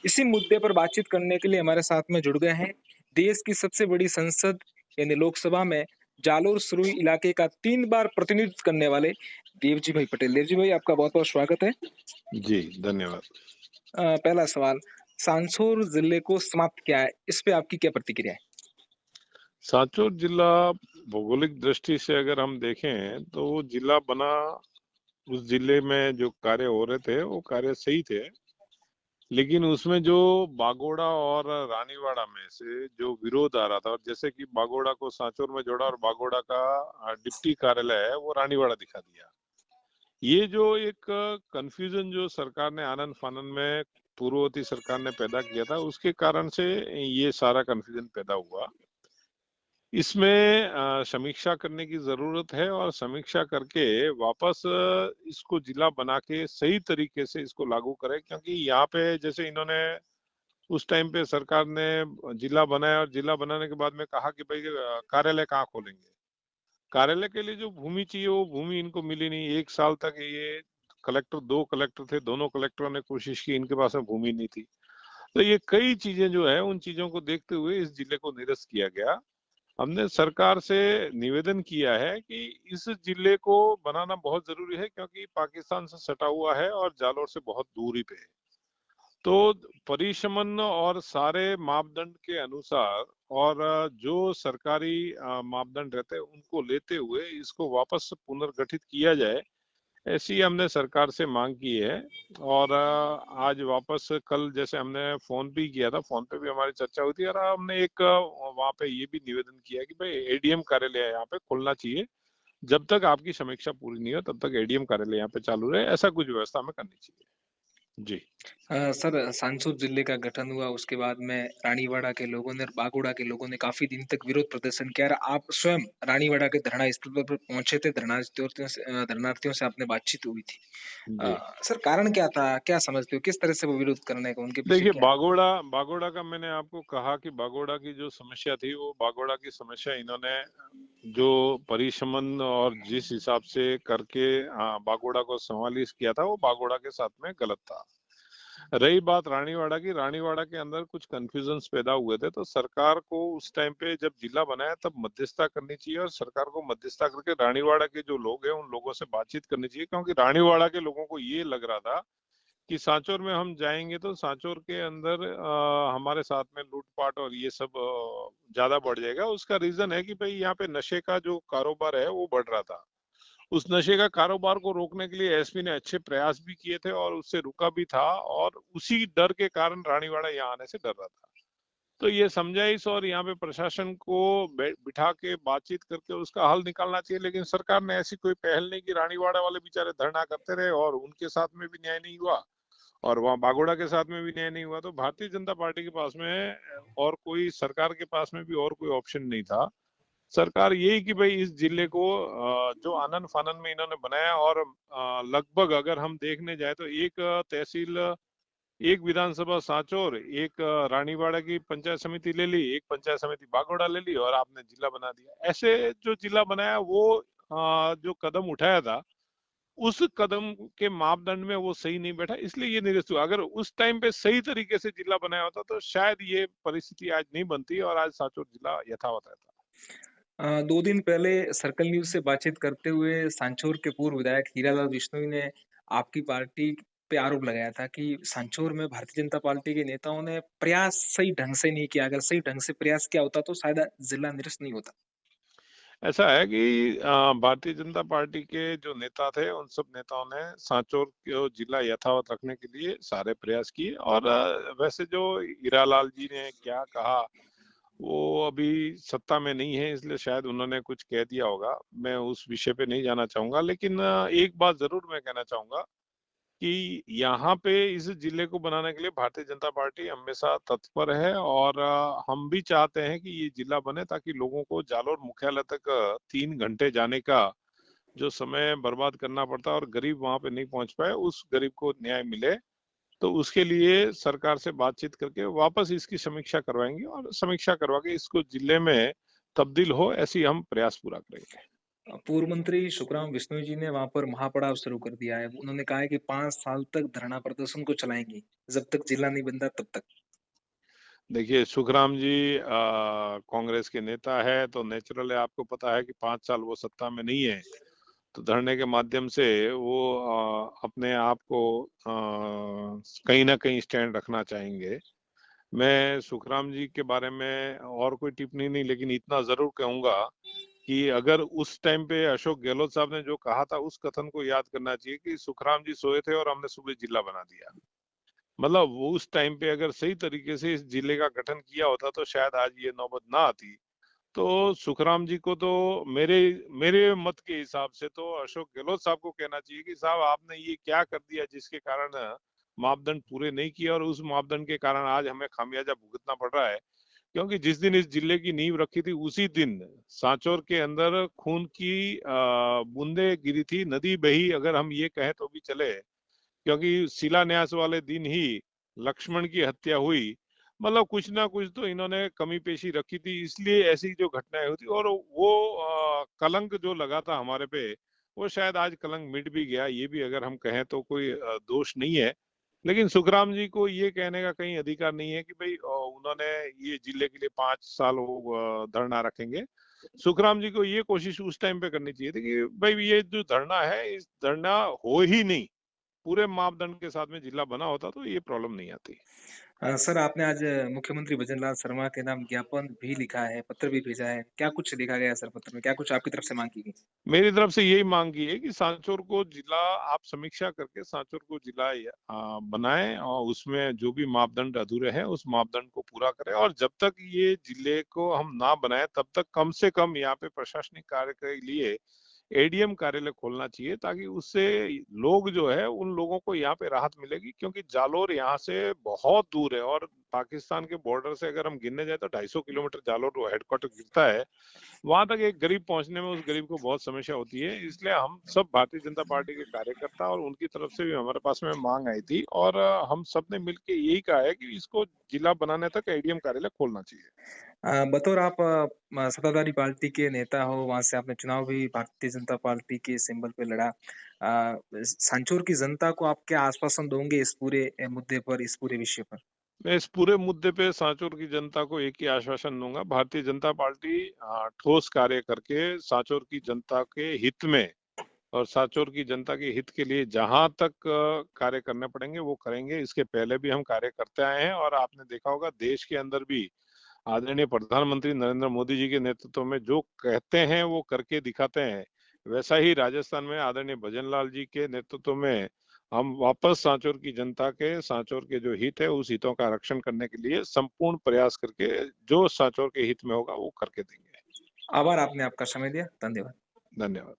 इसी मुद्दे पर बातचीत करने के लिए हमारे साथ में जुड़ गए हैं देश की सबसे बड़ी संसद यानी लोकसभा में जालोर सुरुई इलाके का 3 बार प्रतिनिधित्व करने वाले देवजी भाई पटेल। देवजी भाई आपका बहुत-बहुत स्वागत है। जी, धन्यवाद। पहला सवाल, सांसौर जिले को समाप्त किया है, इस पे आपकी क्या प्रतिक्रिया है? सांचौर जिला भौगोलिक दृष्टि से अगर हम देखें तो वो जिला बना उस जिले में जो कार्य हो रहे थे वो कार्य सही थे। लेकिन उसमें जो बागोड़ा और रानीवाड़ा में से जो विरोध आ रहा था और जैसे कि बागोड़ा को सांचौर में जोड़ा और बागोड़ा का डिप्टी कार्यालय है वो रानीवाड़ा दिखा दिया। ये जो एक कन्फ्यूजन जो सरकार ने आनन-फानन में पूर्ववर्ती सरकार ने पैदा किया था उसके कारण से ये सारा कन्फ्यूजन पैदा हुआ। इसमें समीक्षा करने की ज़रूरत है और समीक्षा करके वापस इसको जिला बना के सही तरीके से इसको लागू करें क्योंकि यहाँ पे जैसे इन्होंने उस टाइम पे सरकार ने जिला बनाया और जिला बनाने के बाद में कहा कि भाई कार्यालय कहाँ खोलेंगे? कार्यालय के लिए जो भूमि चाहिए वो भूमि इनको मिली नहीं। 1 साल तक ये कलेक्टर 2 कलेक्टर थे, दोनों कलेक्टरों ने कोशिश की, इनके पास में भूमि नहीं थी। तो ये कई चीज़ें जो है उन चीज़ों को देखते हुए इस जिले को निरस्त किया गया। हमने सरकार से निवेदन किया है कि इस जिले को बनाना बहुत ज़रूरी है क्योंकि पाकिस्तान से सटा हुआ है और जालौर से बहुत दूरी पे है। तो परिशमन और सारे मापदंड के अनुसार और जो सरकारी मापदंड रहते हैं उनको लेते हुए इसको वापस पुनर्गठित किया जाए, ऐसी हमने सरकार से मांग की है। और आज वापस कल जैसे हमने फ़ोन भी किया था, फ़ोन पे भी हमारी चर्चा हुई थी और हमने एक वहाँ पे ये भी निवेदन किया कि भाई एडीएम कार्यालय यहाँ पे खुलना चाहिए। जब तक आपकी समीक्षा पूरी नहीं हो तब तक एडीएम कार्यालय यहाँ पे चालू रहे, ऐसा कुछ व्यवस्था हमें करनी चाहिए। जी। सर सांसौर जिले का गठन हुआ उसके बाद में रानीवाड़ा के लोगों ने और बागोड़ा के लोगों ने काफ़ी दिन तक विरोध प्रदर्शन किया और आप स्वयं रानीवाड़ा के धरना स्थल पर पहुँचे थे, धरनार्थियों से आपने बातचीत हुई थी। जी। सर कारण क्या था? क्या समझते हो? किस तरह से वो विरोध करने का उनके पीछे देखिए क्या है? बागोड़ा बागोड़ा का मैंने आपको कहा कि बागोड़ा की जो समस्या थी वो बागोड़ा की समस्या इन्होंने जो परिशमन और जिस हिसाब से करके बागोड़ा को समालिस किया था वो बागोड़ा के साथ में गलत था। रही बात रानीवाड़ा की, रानीवाड़ा के अंदर कुछ कन्फ्यूजन्स पैदा हुए थे तो सरकार को उस टाइम पे जब जिला बनाया तब मध्यस्थता करनी चाहिए और सरकार को मध्यस्थता करके रानीवाड़ा के जो लोग हैं उन लोगों से बातचीत करनी चाहिए क्योंकि रानीवाड़ा के लोगों को ये लग रहा था कि सांचौर में हम जाएँगे तो सांचौर के अंदर हमारे साथ में लूट-पाट और ये सब ज़्यादा बढ़ जाएगा। उसका रीज़न है कि भई यहाँ पे नशे का जो कारोबार है वो बढ़ रहा था। उस नशे का कारोबार को रोकने के लिए एसपी ने अच्छे प्रयास भी किए थे और उससे रुका भी था और उसी डर के कारण रानीवाड़ा यहाँ आने से डर रहा था। तो ये समझाइश और यहाँ पे प्रशासन को बिठा के बातचीत करके उसका हल निकालना चाहिए लेकिन सरकार ने ऐसी कोई पहल नहीं की। रानीवाड़ा वाले बेचारे धरना करते रहे और उनके साथ में भी न्याय नहीं हुआ और वहाँ बागोड़ा के साथ में भी न्याय नहीं हुआ। तो भारतीय जनता पार्टी के पास में और कोई सरकार के पास में भी और कोई ऑप्शन नहीं था। सरकार यही कि भाई इस जिले को जो आनन-फानन में इन्होंने बनाया और लगभग अगर हम देखने जाए तो एक तहसील, एक विधानसभा सांचौर, एक रानीवाड़ा की पंचायत समिति ले ली, एक पंचायत समिति बागोड़ा ले ली और आपने जिला बना दिया। ऐसे जो जिला बनाया वो जो कदम उठाया था उस कदम के मापदंड में वो सही नहीं बैठा इसलिए ये निरस्त हुआ। अगर उस टाइम पे सही तरीके से जिला बनाया होता तो शायद ये परिस्थिति आज नहीं बनती और आज सांचौर जिला यथावत रहता। 2 दिन पहले सर्कल न्यूज़ से बातचीत करते हुए सांचौर के पूर्व विधायक हीरालाल बिश्नोई ने आपकी पार्टी पे आरोप लगाया था कि सांचौर में भारतीय जनता पार्टी के नेताओं ने प्रयास सही ढंग से नहीं किया। अगर सही ढंग से प्रयास किया होता तो शायद जिला निरस्त नहीं होता। ऐसा है कि भारतीय जनता पार्टी के जो नेता थे उन सब नेताओं ने सांचौर को जिला यथावत रखने के लिए सारे प्रयास किए और वैसे जो हीरालाल जी ने क्या कहा वो अभी सत्ता में नहीं है इसलिए शायद उन्होंने कुछ कह दिया होगा। मैं उस विषय पे नहीं जाना चाहूंगा लेकिन एक बात जरूर मैं कहना चाहूंगा कि यहाँ पे इस जिले को बनाने के लिए भारतीय जनता पार्टी हमेशा तत्पर है और हम भी चाहते हैं कि ये जिला बने ताकि लोगों को जालोर मुख्यालय तक 3 घंटे जाने का जो समय बर्बाद करना पड़ता है और गरीब वहां पे नहीं पहुंच पाए उस गरीब को न्याय मिले। तो उसके लिए सरकार से बातचीत करके वापस इसकी समीक्षा करवाएंगे और समीक्षा करवा के इसको जिले में तब्दील हो ऐसी हम प्रयास पूरा करेंगे। पूर्व मंत्री सुखराम बिश्नोई जी ने वहाँ पर महापड़ाव शुरू कर दिया है। उन्होंने कहा है कि 5 साल तक धरना प्रदर्शन को चलाएँगे, जब तक जिला नहीं बनता तब तक। देखिए, सुखराम जी कांग्रेस के नेता है, तो नेचुरल है, आपको पता है कि 5 साल वो सत्ता में नहीं है, तो धरने के माध्यम से वो अपने आप को कहीं न कहीं स्टैंड रखना चाहेंगे। मैं सुखराम जी के बारे में और कोई टिप्पणी नहीं, लेकिन इतना ज़रूर कहूँगा कि अगर उस टाइम पे अशोक गहलोत साहब ने जो कहा था, उस कथन को याद करना चाहिए कि सुखराम जी सोए थे और हमने सुबह जिला बना दिया। मतलब वो उस टाइम पे अगर सही तरीके से इस जिले का गठन किया होता तो शायद आज ये नौबत ना आती। तो सुखराम जी को तो मेरे मेरे मत के हिसाब से तो अशोक गहलोत साहब को कहना चाहिए कि साहब आपने ये क्या कर दिया जिसके कारण मापदंड पूरे नहीं किए और उस मापदंड के कारण आज हमें खामियाजा भुगतना पड़ रहा है। क्योंकि जिस दिन इस जिले की नींव रखी थी उसी दिन सांचौर के अंदर खून की बूंदे गिरी थी, नदी बही, अगर हम ये कहें तो भी चले। क्योंकि शिलान्यास वाले दिन ही लक्ष्मण की हत्या हुई। मतलब कुछ ना कुछ तो इन्होंने कमी पेशी रखी थी, इसलिए ऐसी जो घटनाएं होती और वो कलंक जो लगा था हमारे पे, वो शायद आज कलंक मिट भी गया, ये भी अगर हम कहें तो कोई दोष नहीं है। लेकिन सुखराम जी को ये कहने का कहीं अधिकार नहीं है कि भाई उन्होंने ये जिले के लिए 5 साल वो धरना रखेंगे। सुखराम जी को ये कोशिश उस टाइम पे करनी चाहिए थी कि भाई ये जो धरना है, इस धरना हो ही नहीं, पूरे मापदंड के साथ में जिला बना होता तो ये प्रॉब्लम नहीं आती। सर आपने आज मुख्यमंत्री भजनलाल शर्मा के नाम ज्ञापन भी लिखा है, पत्र भी भेजा है। क्या कुछ लिखा गया है सर पत्र में? क्या कुछ आपकी तरफ से माँग की गई? मेरी तरफ से यही मांग की है कि सांचौर को जिला, आप समीक्षा करके सांचौर को जिला बनाएं और उसमें जो भी मापदंड अधूरे हैं उस मापदंड को पूरा करें, और जब तक ये जिले को हम ना बनाए तब तक कम से कम यहाँ पे प्रशासनिक कार्य के लिए एडीएम कार्यालय खोलना चाहिए, ताकि उससे लोग जो है उन लोगों को यहाँ पे राहत मिलेगी। क्योंकि जालोर यहाँ से बहुत दूर है और पाकिस्तान के बॉर्डर से अगर हम गिनने जाए तो 250 किलोमीटर जालोर हेडक्वार्टर गिरता है। वहां तक एक गरीब पहुंचने में उस गरीब को बहुत समस्या होती है। इसलिए हम सब भारतीय जनता पार्टी के कार्यकर्ता और उनकी तरफ से भी हमारे पास में मांग आई थी और हम सब ने मिलकर यही कहा है कि इसको जिला बनाने तक एडीएम कार्यालय खोलना चाहिए। बतौर आप सत्ताधारी पार्टी के नेता हो, वहाँ से आपने चुनाव भी भारतीय जनता पार्टी के सिंबल पे लड़ा। सांचौर की जनता को आप क्या आश्वासन दोगे इस पूरे मुद्दे पर, इस पूरे विषय पर? मैं इस पूरे मुद्दे पे सांचौर की जनता को एक ही आश्वासन दूंगा, भारतीय जनता पार्टी ठोस कार्य करके सांचौर की जनता के हित में और सांचौर की जनता के हित के लिए जहां तक कार्य करने पड़ेंगे वो करेंगे। इसके पहले भी हम कार्य करते आए हैं और आपने देखा होगा देश के अंदर भी आदरणीय प्रधानमंत्री नरेंद्र मोदी जी के नेतृत्व में जो कहते हैं वो करके दिखाते हैं। वैसा ही राजस्थान में आदरणीय भजनलाल जी के नेतृत्व में हम वापस सांचौर की जनता के, सांचौर के जो हित है उस हितों का रक्षण करने के लिए संपूर्ण प्रयास करके जो सांचौर के हित में होगा वो करके देंगे। आभार आपने आपका समय दिया। धन्यवाद। धन्यवाद।